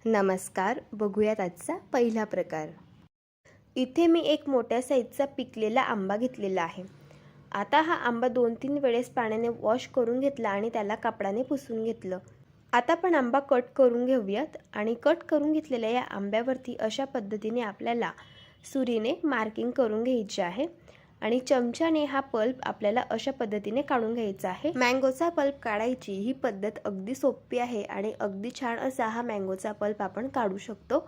नमस्कार, बघूयात आजचा पहिला प्रकार। इथे मी एक मोठ्या साईजचा पिकलेला आंबा घेतलेला आहे। आता हा आंबा 2-3 वेळेस पाण्याने वॉश करून घेतला आणि त्याला कापडाने पुसून घेतलं। आता आपण आंबा कट करून घेऊयात आणि कट करून घेतलेल्या या आंब्यावरती अशा पद्धतीने आपल्याला सुरीने मार्किंग करून घ्यायची आहे आणि चमच्याने हा पल्प आपल्याला अशा पद्धतीने काढून घ्यायचा आहे। मँगोचा पल्प काढायची ही पद्धत अगदी सोपी आहे आणि अगदी छान असा हा मँगोचा पल्प आपण काढू शकतो।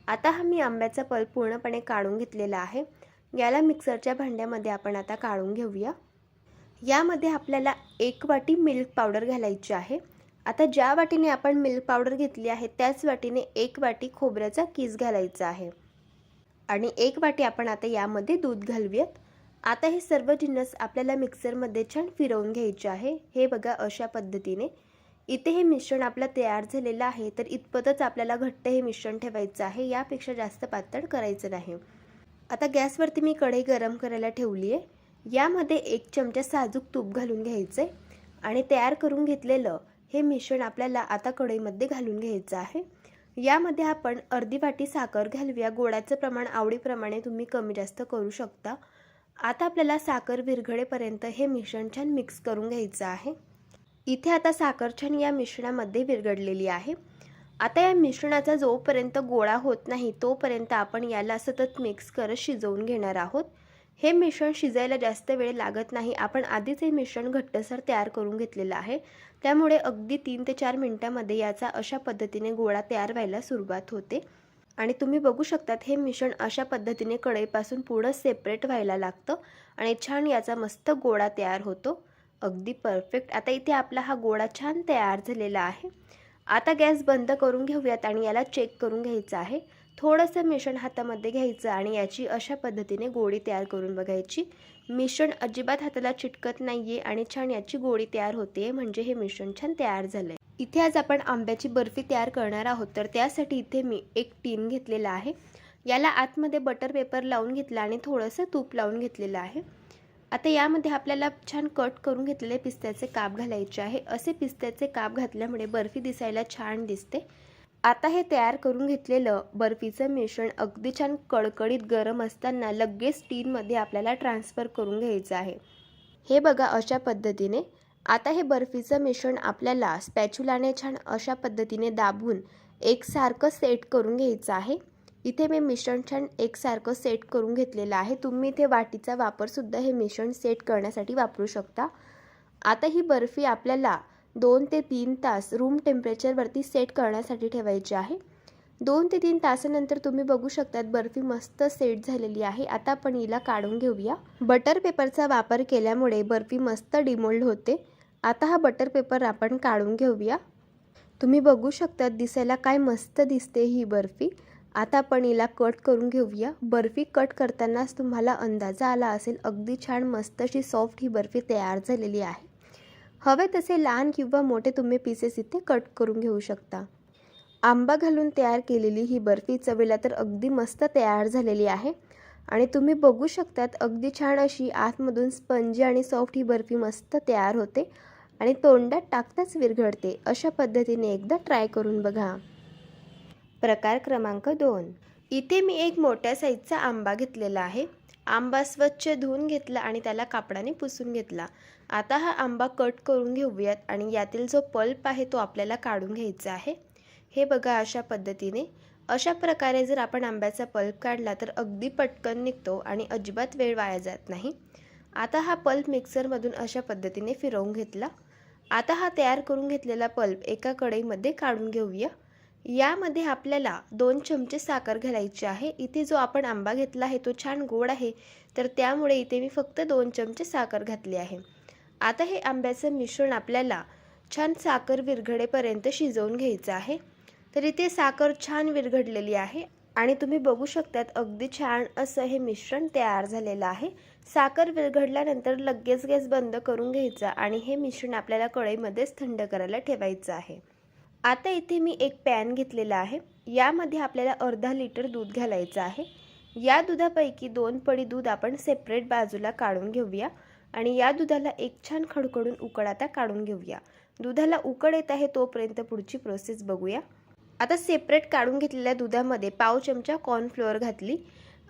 आता हा मी आंब्याचा पल्प पूर्णपणे काढून घेतलेला आहे। याला मिक्सरच्या भांड्यामध्ये आपण आता काढून घेऊया। यामध्ये आपल्याला 1 वाटी मिल्क पावडर घालायची आहे। आता ज्या वाटीने आपण मिल्क पावडर घेतली आहे त्याच वाटीने 1 वाटी खोबऱ्याचा कीस घालायचा आहे आणि 1 वाटी आपण आता यामध्ये दूध घालूयात। आता हे सर्व जिन्नस आपल्याला मिक्सरमध्ये छान फिरवून घ्यायचे आहे। हे बघा अशा पद्धतीने इथे हे मिश्रण आपलं तयार झालेलं आहे। तर इतपतच आपल्याला घट्ट हे मिश्रण ठेवायचं आहे, यापेक्षा जास्त पातळ करायचं नाही। आता गॅसवरती मी कढई गरम करायला ठेवली आहे। यामध्ये 1 चमचा साजूक तूप घालून घ्यायचे आणि तयार करून घेतलेलं हे मिश्रण आपल्याला आता कढईमध्ये घालून घ्यायचं आहे। यामध्ये आपण अर्धी वाटी साखर घालूया। गोडाचं प्रमाण आवडीप्रमाणे तुम्ही कमी जास्त करू शकता। आता आपल्याला साखर विरघळेपर्यंत हे मिश्रण छान मिक्स करून घ्यायचं आहे। इथे आता साखर छान या मिश्रणामध्ये विरघळलेली आहे। आता या मिश्रणाचा जोपर्यंत गोळा होत नाही तोपर्यंत आपण याला सतत मिक्स करत शिजवून घेणार आहोत। हे मिश्रण शिजायला जास्त वेळ लागत नाही। आपण आधीच हे मिश्रण घट्टसर तयार करून घेतलेलं आहे, त्यामुळे अगदी 3 ते 4 मिनिटांमध्ये याचा अशा पद्धतीने गोळा तयार व्हायला सुरुवात होते आणि तुम्ही बघू शकतात हे मिश्रण अशा पद्धतीने कढईपासून पूर्ण सेपरेट व्हायला लागतं आणि छान याचा मस्त गोळा तयार होतो। अगदी परफेक्ट। आता इथे आपला हा गोळा छान तयार झालेला आहे। आता गॅस बंद करून घेऊयात आणि याला चेक करून घ्यायचं आहे। थोडंसं मिश्रण हातामध्ये घ्यायचं आणि याची अशा पद्धतीने गोळी तयार करून बघायची। मिश्रण अजिबात हाताला चिटकत नाहीये आणि छान याची गोळी तयार होते, म्हणजे हे मिश्रण छान तयार झालंय। इथे आज आपण आंब्याची बर्फी तयार करणार आहोत, तर त्यासाठी इथे मी एक टीन घेतलेला आहे। याला आतमध्ये बटर पेपर लावून घेतला आणि थोडंसं तूप लावून घेतलेलं आहे। आता यामध्ये आपल्याला छान कट करून घेतलेले पिस्त्याचे काप घालायचे आहे। असे पिस्त्याचे काप घातल्यामुळे बर्फी दिसायला छान दिसते। आता हे तयार करून घेतलेलं बर्फीचं मिश्रण अगदी छान कडकडीत गरम असताना लगेच टीनमध्ये आपल्याला ट्रान्सफर करून घ्यायचं आहे। हे बघा अशा पद्धतीने। आता हे बर्फीचं मिश्रण आपल्याला स्पॅच्युलाने छान अशा पद्धतीने दाबून एकसारखं सेट करून घ्यायचं आहे। इथे मी मिश्रण छान एकसारखं सेट करून घेतलेलं आहे। तुम्ही इथे वाटीचा वापर सुद्धा हे मिश्रण सेट करण्यासाठी वापरू शकता। आता ही बर्फी आपल्याला 2 ते 3 तास रूम टेम्परेचरवरती सेट करण्यासाठी ठेवायची आहे। 2 ते 3 तासानंतर तुम्ही बघू शकतात बर्फी मस्त सेट झालेली आहे। आता आपण हिला काढून घेऊया। बटर पेपरचा वापर केल्यामुळे बर्फी मस्त डिमोल्ड होते। आता हा बटर पेपर आपण काढून घेऊया। तुम्ही बघू शकतात दिसायला काय मस्त दिसते ही बर्फी। आता आपण हिला कट करून घेऊया। बर्फी कट करतानाच तुम्हाला अंदाजा आला असेल अगदी छान मस्त अशी सॉफ्ट ही बर्फी तयार झालेली आहे। हवे तसे लहान किंवा मोठे तुम्ही पीसेस इथे कट करून घेऊ शकता। आंबा घालून तयार केलेली ही बर्फी चवीला तर अगदी मस्त तयार झालेली आहे आणि तुम्ही बघू शकतात अगदी छान अशी आतमधून स्पंजी आणि सॉफ्ट ही बर्फी मस्त तयार होते आणि तोंडात टाकताच विरघळते। अशा पद्धतीने एकदा ट्राय करून बघा। प्रकार क्रमांक 2। इथे मी एक मोठ्या साईजचा आंबा घेतलेला आहे। आंबा स्वच्छ धुवून घेतला आणि त्याला कापडाने पुसून घेतला। आता हा आंबा कट करून घेऊयात आणि यातील जो पल्प आहे तो आपल्याला काढून घ्यायचा आहे। हे बघा अशा पद्धतीने। अशा प्रकारे जर आपण आंब्याचा पल्प काढला तर अगदी पटकन निघतो आणि अजिबात वेळ वाया जात नाही। आता हा पल्प मिक्सरमधून अशा पद्धतीने फिरवून घेतला। आता हा तयार करून घेतलेला पल्प एका कढईमध्ये काढून घेऊया। यामध्ये आपल्याला 2 चमचे साखर घालायची आहे। इथे जो आपण आंबा घेतला आहे तो छान गोड आहे, तर त्यामुळे इथे मी फक्त 2 चमचे साखर घातली आहे। आता हे आंब्याचं मिश्रण आपल्याला छान साखर विरघळेपर्यंत शिजवून घ्यायचं आहे। तर इथे साखर छान विरघळलेली आहे आणि तुम्ही बघू शकतात अगदी छान असं हे मिश्रण तयार झालेलं आहे। साखर विरघळल्यानंतर लगेच गॅस बंद करून घ्यायचा आणि हे मिश्रण आपल्याला कढईमध्येच थंड करायला ठेवायचं आहे। आता इथे मी एक पॅन घेतलेला आहे। यामध्ये आपल्याला अर्धा लिटर दूध घालायचं आहे। या दुधापैकी 2 पळी दूध आपण सेपरेट बाजूला काढून घेऊया आणि या दुधाला एक छान खडखडून उकळ आता काढून घेऊया। दुधाला उकळ येत आहे तोपर्यंत पुढची प्रोसेस बघूया। आता सेपरेट काढून घेतलेल्या दुधामध्ये पाव चमचा कॉर्नफ्लोअर घातली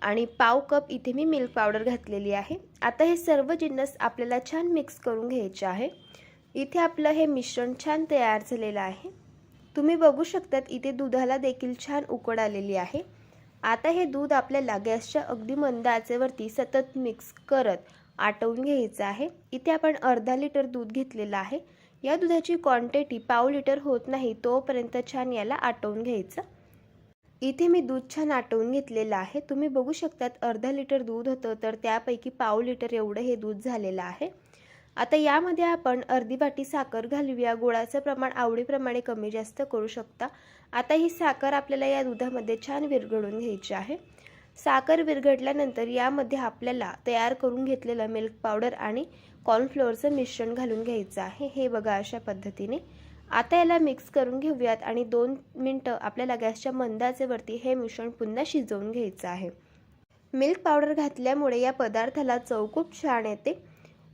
आणि पाव कप इथे मी मिल्क पावडर घातलेली आहे. आता हे सर्व जिन्नस आपल्याला छान मिक्स करून घ्यायचे आहे. इथे आपलं हे मिश्रण छान तयार झालेलं आहे. तुम्ही बघू शकतात इथे दुधाला देखील छान उकळ आलेली आहे. आता हे दूध आपल्याला गॅसच्या अगदी मंद आचेवरती सतत मिक्स करत आटवून घ्यायचं आहे. इथे आपण अर्धा लिटर दूध घेतलेलं आहे. या दुधाची क्वांटिटी पाव लिटर होत नाही तोपर्यंत छान याला आटवून घ्यायचं. इथे मी दूध छान आटवून घेतलेलं आहे. तुम्ही बघू शकतात अर्धा लिटर दूध होतं तर त्यापैकी पाव लिटर एवढं हे दूध झालेलं आहे. आता यामध्ये आपण अर्धी वाटी साखर घालूया. गुळाचं प्रमाण आवडीप्रमाणे कमी जास्त करू शकता. आता ही साखर आपल्याला या दुधामध्ये छान विरघळून घ्यायची आहे. साखर विरघळल्यानंतर यामध्ये आपल्याला तयार करून घेतलेलं मिल्क पावडर आणि कॉर्नफ्लोअरचं मिश्रण घालून घ्यायचं आहे. हे बघा अशा पद्धतीने. आता याला मिक्स करून घेऊयात आणि 2 मिनिटं आपल्याला गॅसच्या मंद आचेवरती हे मिश्रण पुन्हा शिजवून घ्यायचं आहे. मिल्क पावडर घातल्यामुळे या पदार्थाला चव खूप छान येते.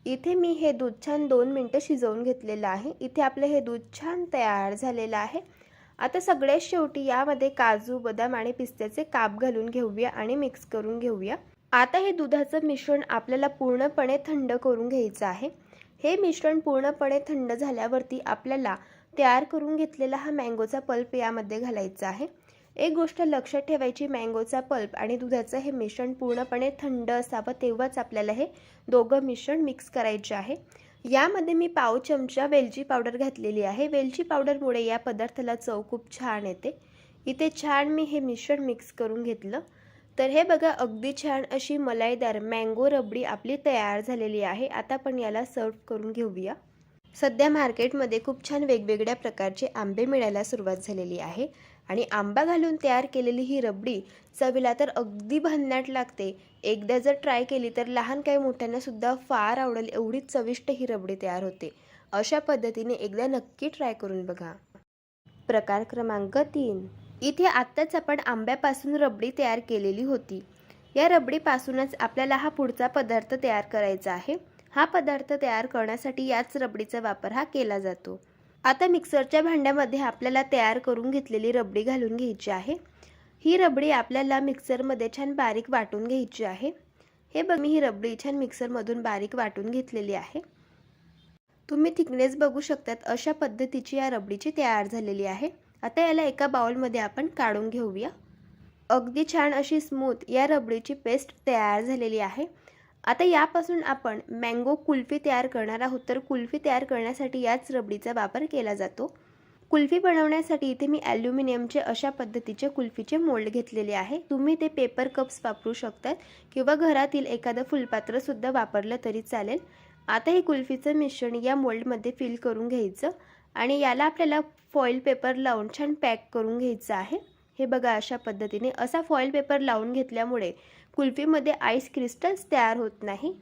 इथे मी हे दूध छान 2 मिनिटं शिजवून घेतलेलं आहे. इथे आपलं हे दूध छान तयार झालेलं आहे. आता सगळ्यात शेवटी यामध्ये काजू, बदाम आणि पिस्त्याचे काप घालून घेऊया आणि मिक्स करून घेऊया. आता हे दुधाचं मिश्रण आपल्याला पूर्णपणे थंड करून घ्यायचं आहे. हे मिश्रण पूर्णपणे थंड झाल्यावरती आपल्याला तयार करून घेतलेला हा मँगोचा पल्प यामध्ये घालायचा आहे. एक गोष्ट लक्षात ठेवायची, मँगोचा पल्प आणि दुधाचं हे मिश्रण पूर्णपणे थंड असावं तेव्हाच आपल्याला हे दोघं मिश्रण मिक्स करायचे आहे. यामध्ये मी पाव चमचा वेलची पावडर घातलेली आहे. वेलची पावडरमुळे या पदार्थाला चव खूप छान येते. इथे छान मी हे मिश्रण मिक्स करून घेतलं. तर हे बघा अगदी छान अशी मलाईदार मँगो रबडी आपली तयार झालेली आहे. आता आपण याला सर्व्ह करून घेऊया. सध्या मार्केटमध्ये खूप छान वेगवेगळ्या प्रकारचे आंबे मिळायला सुरुवात झालेली आहे आणि आंबा घालून तयार केलेली ही रबडी चवीला तर अगदी भन्नाट लागते. एकदा जर ट्राय केली तर लहान काही मोठ्यांना सुद्धा फार आवडेल एवढी चविष्ट ही रबडी तयार होते. अशा पद्धतीने एकदा नक्की ट्राय करून बघा. प्रकार क्रमांक 3. इथे आत्ताच आपण आंब्यापासून रबडी तयार केलेली होती. या रबडीपासूनच आपल्याला हा पुढचा पदार्थ तयार करायचा आहे. हा पदार्थ तयार करण्यासाठी याच रबडीचा वापर हा केला जातो. आता मिक्सरच्या भांड्यामध्ये आपल्याला तयार करून घेतलेली रबडी घालून घ्यायची आहे. ही रबडी आपल्याला मिक्सरमध्ये छान बारीक वाटून घ्यायची आहे. हे बघ मी ही रबडी छान मिक्सरमधून बारीक वाटून घेतलेली आहे. तुम्ही थिकनेस बघू शकतात अशा पद्धतीची या रबडीची तयार झालेली आहे. आता याला एका बाउलमध्ये आपण काढून घेऊया. अगदी छान अशी स्मूथ या रबडीची पेस्ट तयार झालेली आहे. आता यापासून आपण मँगो कुल्फी तयार करणार आहोत. तर कुल्फी तयार करण्यासाठी याच रबडीचा वापर केला जातो. कुल्फी बनवण्यासाठी इथे मी ॲल्युमिनियमचे अशा पद्धतीचे कुल्फीचे मोल्ड घेतलेले आहे. तुम्ही ते पेपर कप्स वापरू शकतात किंवा घरातील एखादं फुलपात्रसुद्धा वापरलं तरी चालेल. आता हे कुल्फीचं मिश्रण या मोल्डमध्ये फिल करून घ्यायचं आणि याला आपल्याला फॉईल पेपर लावून छान पॅक करून घ्यायचं आहे. हे बघा अशा पद्धतीने असा फॉईल पेपर लावून घेतल्यामुळे कुल्फीमध्ये आईस क्रिस्टल्स तयार होत नाही.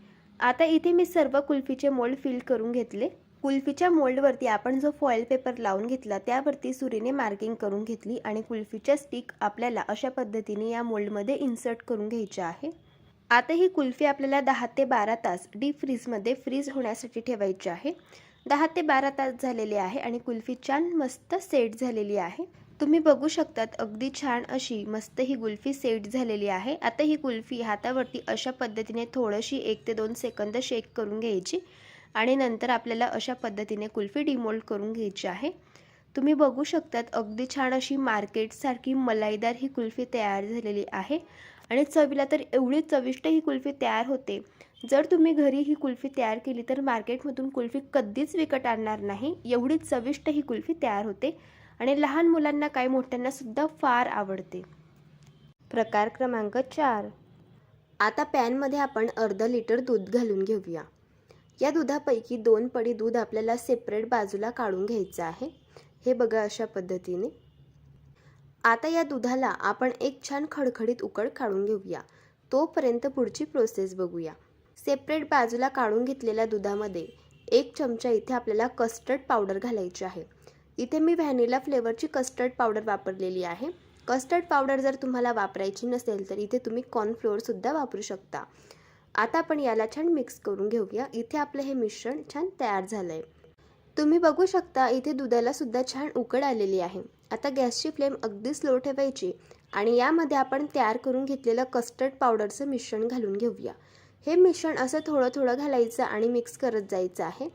आता इथे मी सर्व कुल्फीचे मोल्ड फिल करून घेतले. कुल्फीच्या मोल्डवरती आपण जो फॉईल पेपर लावून घेतला त्यावरती सुरीने मार्किंग करून घेतली आणि कुल्फीच्या स्टिक आपल्याला अशा पद्धतीने या मोल्डमध्ये इन्सर्ट करून घ्यायच्या आहे. आता ही कुल्फी आपल्याला 10 ते 12 तास डीप फ्रीजमध्ये फ्रीज होण्यासाठी ठेवायची आहे. 10 ते 12 तास झालेले आहे आणि कुल्फी छान मस्त सेट झालेली आहे. तुम्ही बघू शकतात अगदी छान अशी मस्त ही कुल्फी सेट झालेली आहे. आता ही कुल्फी हातावरती अशा पद्धतीने थोडीशी 1 ते 2 सेकंद शेक करून घ्यायची आणि नंतर आपल्याला अशा पद्धतीने कुल्फी डिमोल्ड करून घ्यायची आहे. तुम्ही बघू शकतात अगदी छान अशी मार्केटसारखी मलाईदार ही कुल्फी तयार झालेली आहे आणि चवीला तर एवढी चविष्ट ही कुल्फी तयार होते. जर तुम्ही घरी ही कुल्फी तयार केली तर मार्केटमधून कुल्फी कधीच विकत आणणार नाही. एवढी चविष्ट ही कुल्फी तयार होते आणि लहान मुलांना काही मोठ्यांना सुद्धा फार आवडते. प्रकार क्रमांक 4. आता पॅनमध्ये आपण अर्धा लिटर दूध घालून घेऊया. या दुधापैकी 2 पडी दूध आपल्याला सेपरेट बाजूला काढून घ्यायचं आहे. हे बघा अशा पद्धतीने. आता या दुधाला आपण एक छान खडखडीत उकळ काढून घेऊया. तोपर्यंत पुढची प्रोसेस बघूया. सेपरेट बाजूला काढून घेतलेल्या दुधामध्ये 1 चमचा इथे आपल्याला कस्टर्ड पावडर घालायची आहे. इथे मी व्हॅनिला फ्लेवरची कस्टर्ड पावडर वापरलेली आहे. कस्टर्ड पावडर जर तुम्हाला वापरायची नसेल तर इथे तुम्ही कॉर्नफ्लोअरसुद्धा वापरू शकता. आता आपण याला छान मिक्स करून घेऊया. इथे आपलं हे मिश्रण छान तयार झालं आहे. तुम्ही बघू शकता इथे दुधाला सुद्धा छान उकळ आलेली आहे. आता गॅसची फ्लेम अगदी स्लो ठेवायची आणि यामध्ये आपण तयार करून घेतलेलं कस्टर्ड पावडरचं मिश्रण घालून घेऊया. हे मिश्रण असं थोडं थोडं घालायचं आणि मिक्स करत जायचं आहे,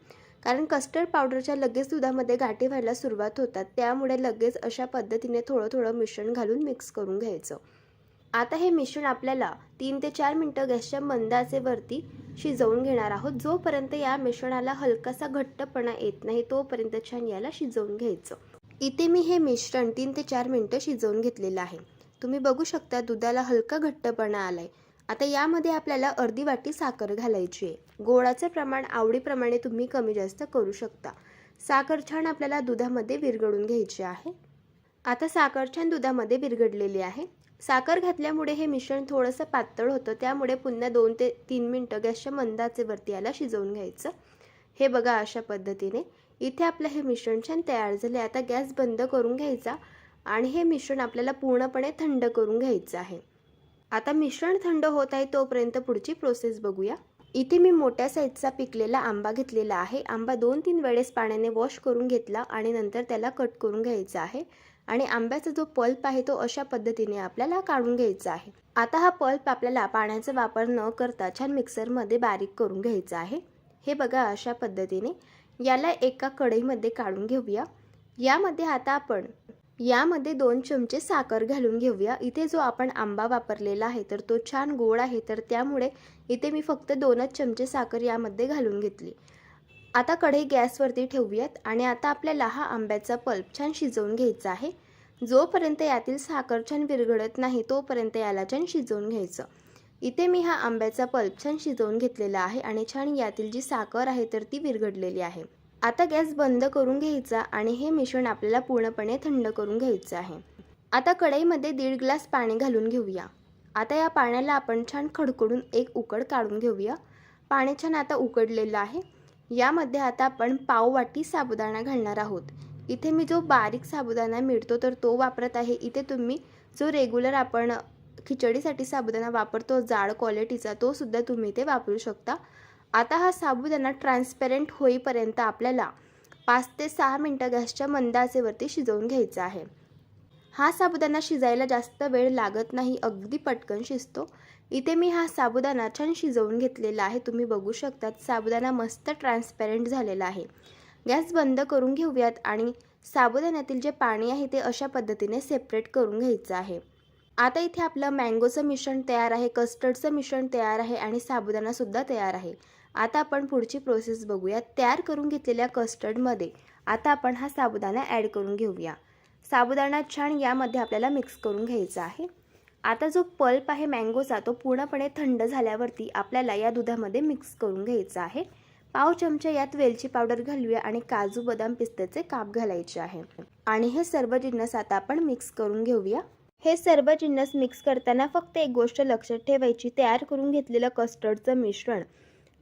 कारण कस्टर्ड पावडरच्या लगेच दुधामध्ये गाठी व्हायला सुरुवात होतात, त्यामुळे लगेच अशा पद्धतीने थोडं थोडं मिश्रण घालून मिक्स करून घ्यायचं. आता हे मिश्रण आपल्याला 3 ते 4 मिनिटं गॅसच्या मंद आचेवरती शिजवून घेणार आहोत. जोपर्यंत या मिश्रणाला हलकासा घट्टपणा येत नाही तोपर्यंत छान याला शिजवून घ्यायचं. इथे मी हे मिश्रण 3 ते 4 मिनिटं शिजवून घेतलेलं आहे. तुम्ही बघू शकता दुधाला हलका घट्टपणा आलाय. आता यामध्ये आपल्याला अर्धी वाटी साखर घालायची आहे. गोडाचं प्रमाण आवडीप्रमाणे तुम्ही कमी जास्त करू शकता. साखर छान आपल्याला दुधामध्ये विरघळून घ्यायची आहे. आता साखर छान दुधामध्ये विरघळलेली आहे. साखर घातल्यामुळे हे मिश्रण थोडंसं पातळ होतं, त्यामुळे पुन्हा 2 ते 3 मिनिटं गॅसच्या मंद आचेवरती याला शिजवून घ्यायचं. हे बघा अशा पद्धतीने इथे आपलं हे मिश्रण छान तयार झाले. आता गॅस बंद करून घ्यायचा आणि हे मिश्रण आपल्याला पूर्णपणे थंड करून घ्यायचं आहे. आता मिश्रण थंड होत आहे तोपर्यंत पुढची प्रोसेस बघूया. इथे मी मोठ्या साईजचा पिकलेला आंबा घेतलेला आहे. आंबा 2-3 वेळेस पाण्याने वॉश करून घेतला आणि नंतर त्याला कट करून घ्यायचा आहे आणि आंब्याचा जो पल्प आहे तो अशा पद्धतीने आपल्याला काढून घ्यायचा आहे. आता हा पल्प आपल्याला पाण्याचा वापर न करता छान मिक्सरमध्ये बारीक करून घ्यायचा आहे. हे बघा अशा पद्धतीने याला एका कढईमध्ये काढून घेऊया. यामध्ये आता आपण 2 चमचे साखर घालून घेऊया. इथे जो आपण आंबा वापरलेला आहे तर तो छान गोड आहे, तर त्यामुळे इथे मी फक्त 2च चमचे साखर यामध्ये घालून घेतली. आता कढई गॅसवरती ठेवूयात आणि आता आपल्याला हा आंब्याचा पल्प छान शिजवून घ्यायचा आहे. जोपर्यंत यातील साखर छान विरघळत नाही तोपर्यंत याला छान शिजवून घ्यायचं. इथे मी हा आंब्याचा पल्प छान शिजवून घेतलेला आहे आणि छान यातील जी साखर आहे तर ती विरघळलेली आहे. आता गॅस बंद करून घ्यायचा आणि हे मिश्रण आपल्याला पूर्णपणे थंड करून घ्यायचं आहे. आता कढईमध्ये 1.5 ग्लास पाणी घालून घेऊया. आता या पाण्याला आपण छान खडखडून एक उकड काढून घेऊया. पाणी छान आता उकडलेलं आहे. यामध्ये आता आपण पाव वाटी साबुदाणा घालणार आहोत. इथे मी जो बारीक साबुदाणा मिळतो तर तो वापरत आहे. इथे तुम्ही जो रेग्युलर आपण खिचडीसाठी साबुदाणा वापरतो जाड क्वालिटीचा तो सुद्धा तुम्ही इथे वापरू शकता. आता हा साबुदाणा ट्रान्सपरंट होईपर्यंत आपल्याला 5 ते 6 मिनिटं गॅसच्या मंद आचेवरती शिजवून घ्यायचा आहे. हा साबुदाणा शिजायला जास्त वेळ लागत नाही, अगदी पटकन शिजतो. इथे मी हा साबुदाणा छान शिजवून घेतलेला आहे. तुम्ही बघू शकता साबुदाणा मस्त ट्रान्सपरंट झालेला आहे. गॅस बंद करून घेऊयात आणि साबुदाण्यातील जे पाणी आहे ते अशा पद्धतीने सेपरेट करून घ्यायचं आहे. आता इथे आपलं मँगोचं मिश्रण तयार आहे, कस्टर्डचं मिश्रण तयार आहे आणि साबुदाणासुद्धा तयार आहे. आता आपण पुढची प्रोसेस बघूया. तयार करून घेतलेल्या कस्टर्डमध्ये आता आपण हा साबुदाणा ॲड करून घेऊया. साबुदाणा छान यामध्ये आपल्याला मिक्स करून घ्यायचा आहे. आता जो पल्प आहे मँगोचा तो पूर्णपणे थंड झाल्यावरती आपल्याला या दुधामध्ये मिक्स करून घ्यायचा आहे. पाव चमचा यात वेलची पावडर घालूया आणि काजू बदाम पिस्त्याचे काप घालायचे आहे आणि हे सर्व जिन्नस आता आपण मिक्स करून घेऊया. हे सर्व जिन्नस मिक्स करताना फक्त एक गोष्ट लक्षात ठेवायची, तयार करून घेतलेलं कस्टर्डचं मिश्रण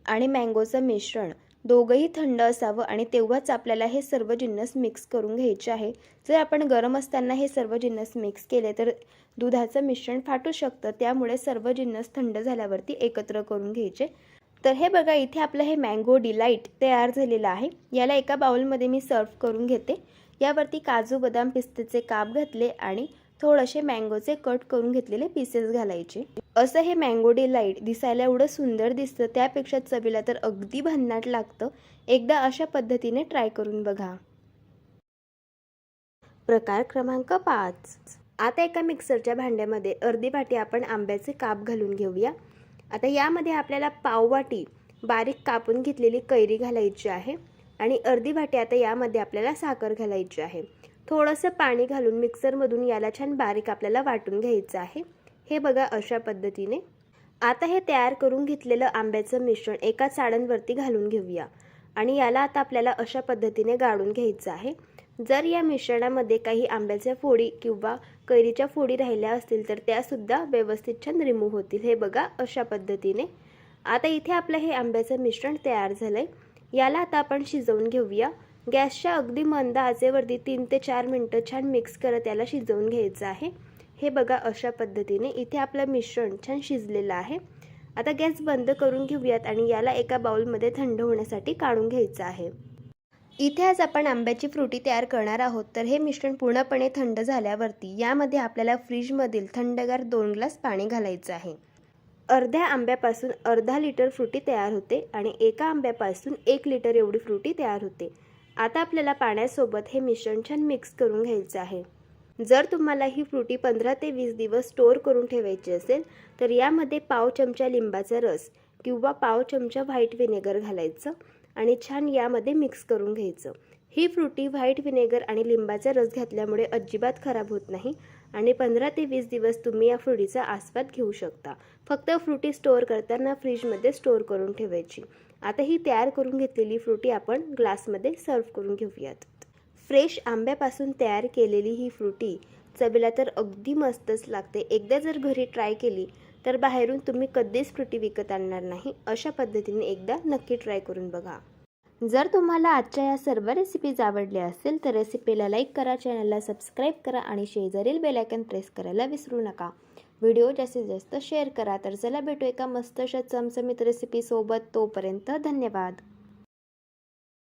आणि मँगोचं मिश्रण दोघंही थंड असावं आणि तेव्हाच आपल्याला हे सर्व जिन्नस मिक्स करून घ्यायचे आहे. जर आपण गरम असताना हे सर्व जिन्नस मिक्स केले तर दुधाचं मिश्रण फाटू शकतं, त्यामुळे सर्व जिन्नस थंड झाल्यावरती एकत्र करून घ्यायचे. तर हे बघा इथे आपलं हे मँगो डिलाईट तयार झालेलं आहे. याला एका बाउलमध्ये मी सर्व करून घेते. यावरती काजू बदाम पिस्त्याचे काप घातले आणि थोडेसे मँगोचे कट करून घेतलेले पीसेस घालायचे. असं हे मँगो डिलाईट दिसायला एवढं सुंदर दिसतं, त्यापेक्षा चवीला तर अगदी भन्नाट लागतं. एकदा अशा पद्धतीने ट्राय करून बघा. प्रकार क्रमांक 5. आता एका मिक्सरच्या भांड्यामध्ये अर्धी वाटी आपण आंब्याचे काप घालून घेऊया. आता यामध्ये आपल्याला पाव वाटी बारीक कापून घेतलेली कैरी घालायची आहे आणि अर्धी वाटी आता यामध्ये आपल्याला साखर घालायची आहे. थोडंसं पाणी घालून मिक्सरमधून याला छान बारीक आपल्याला वाटून घ्यायचं आहे. हे बघा अशा पद्धतीने. आता हे तयार करून घेतलेलं आंब्याचं मिश्रण एका चाळणीवरती घालून घेऊया आणि याला आता आपल्याला अशा पद्धतीने गाळून घ्यायचं आहे. जर या मिश्रणामध्ये काही आंब्याच्या फोडी किंवा कैरीच्या फोडी राहिल्या असतील तर त्यासुद्धा व्यवस्थित छान रिमूव्ह होतील. हे बघा अशा पद्धतीने. आता इथे आपलं हे आंब्याचं मिश्रण तयार झालं आहे. याला आता आपण शिजवून घेऊया. गॅसच्या अगदी मंद आचेवरती 3 ते 4 मिनिटं छान मिक्स करत याला शिजवून घ्यायचं आहे. हे बघा अशा पद्धतीने इथे आपलं मिश्रण छान शिजलेलं आहे. आता गॅस बंद करून घेऊयात आणि याला एका बाउलमध्ये थंड होण्यासाठी काढून घ्यायचं आहे. इथे आज आपण आंब्याची फ्रुटी तयार करणार आहोत. तर हे मिश्रण पूर्णपणे थंड झाल्यावरती यामध्ये आपल्याला फ्रीजमधील थंडगार 2 ग्लास पाणी घालायचं आहे. अर्ध्या आंब्यापासून अर्धा लिटर फ्रुटी तयार होते आणि एका आंब्यापासून 1 लिटर एवढी फ्रुटी तयार होते. आता आपल्याला पाण्यासोबत हे मिश्रण छान मिक्स करून घ्यायचं आहे. जर तुम्हाला ही फ्रुटी 15 ते 20 दिवस स्टोअर करून ठेवायची असेल तर यामध्ये पाव चमचा लिंबाचा रस किंवा पाव चमचा व्हाईट व्हिनेगर घालायचं आणि छान यामध्ये मिक्स करून घ्यायचं. ही फ्रुटी व्हाईट व्हिनेगर आणि लिंबाचा रस घातल्यामुळे अजिबात खराब होत नाही आणि 15 ते 20 दिवस तुम्ही या फ्रुटीचा आस्वाद घेऊ शकता. फक्त फ्रुटी स्टोअर करताना फ्रीजमध्ये स्टोअर करून ठेवायची. आता ही तयार करून घेतलेली फ्रुटी आपण ग्लासमध्ये सर्व्ह करून घेऊयात. फ्रेश आंब्यापासून तयार केलेली ही फ्रुटी चवीला तर अगदी मस्तच लागते. एकदा जर घरी ट्राय केली तर बाहेरून तुम्ही कधीच फ्रुटी विकत आणणार नाही. अशा पद्धतीने एकदा नक्की ट्राय करून बघा. जर तुम्हाला आजच्या या सर्व रेसिपीज आवडल्या असेल तर रेसिपीला लाईक करा, चॅनलला सबस्क्राईब करा आणि शेजारील बेल आयकॉन प्रेस करायला विसरू नका. व्हिडिओ जास्तीत जास्त शेअर करा. तर चला भेटू एका मस्त अशा चमचमीत रेसिपीसोबत. तोपर्यंत धन्यवाद.